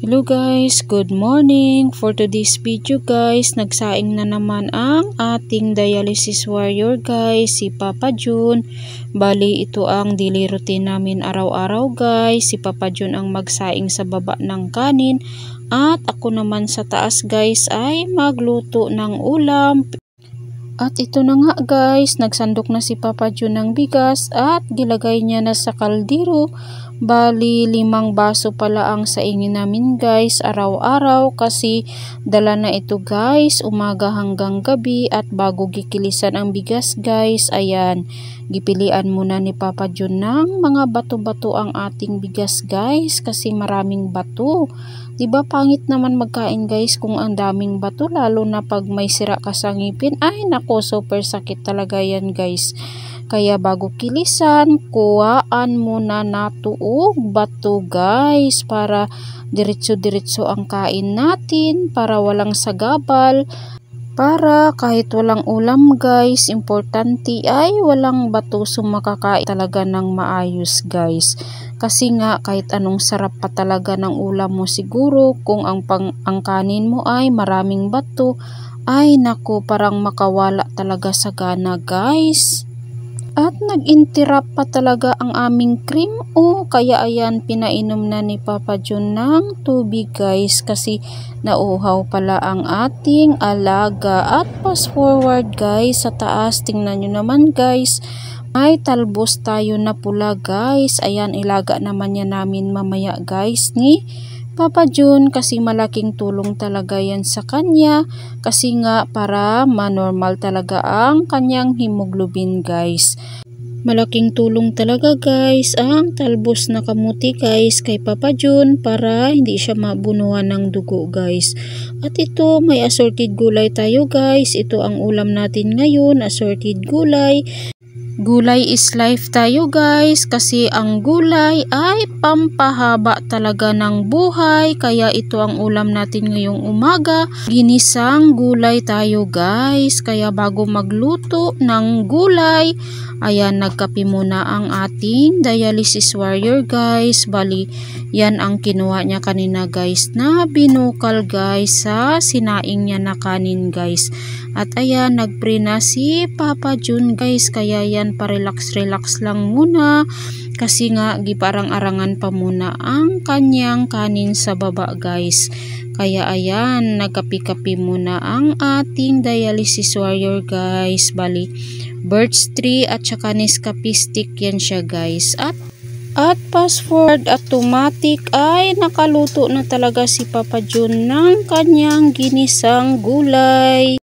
Hello guys, good morning. For today's video guys, nagsaing na naman ang ating dialysis warrior guys, si Papa June. Bali ito ang daily routine namin araw-araw guys. Si Papa June ang magsaing sa baba ng kanin at ako naman sa taas guys ay magluto ng ulam. At ito na nga guys, nagsandok na si Papa June ng bigas at gilagay niya na sa kaldero. Bali 5 baso pala ang saingin namin guys araw-araw kasi dala na ito guys umaga hanggang gabi. At bago gikilisan ang bigas guys, ayan, gipilian muna ni Papa June ng mga bato-bato ang ating bigas guys kasi maraming bato. Diba pangit naman magkain guys kung ang daming bato, lalo na pag may sira ka sa ngipin. Ay nako, super sakit talaga yan guys. Kaya bago kilisan, kuhaan muna natuog bato guys para diretso-diretso ang kain natin, para walang sagabal. Para kahit walang ulam guys, importante ay walang bato, so makakain talaga ng maayos guys. Kasi nga kahit anong sarap pa talaga ng ulam mo, siguro kung ang kanin mo ay maraming bato, ay naku, parang makawala talaga sa gana guys. At nag-interrupt pa talaga ang aming cream. Kaya ayan, pinainom na ni Papa June ng tubig guys kasi nauuhaw pala ang ating alaga. At fast forward guys sa taas, tingnan nyo naman guys, may talbos tayo na pula guys. Ayan, ilaga naman yan namin mamaya guys ni Papa June kasi malaking tulong talaga yan sa kanya kasi nga para manormal talaga ang kanyang hemoglobin guys. Malaking tulong talaga guys ang talbos na kamuti guys kay Papa June para hindi siya mabunuhan ng dugo guys. At ito, may assorted gulay tayo guys. Ito ang ulam natin ngayon, assorted gulay. Gulay is life tayo guys kasi ang gulay ay pampahaba talaga ng buhay. Kaya ito ang ulam natin ngayong umaga, ginisang gulay tayo guys. Kaya bago magluto ng gulay, ayan, nagkape muna ang ating dialysis warrior guys. Bali yan ang kinuha niya kanina guys na binukal guys sa sinaing niya na kanin guys. At ayan, nagpray na si Papa June guys, kaya yan pa-relax lang muna kasi nga giparang-arangan pa muna ang kanyang kanin sa baba guys. Kaya ayan, nagkapi-kapi muna ang ating dialysis warrior guys. Bali birch tree at saka Nescafe stick yan siya guys. At fast forward, automatic ay nakaluto na talaga si Papa June ng kanyang ginisang gulay.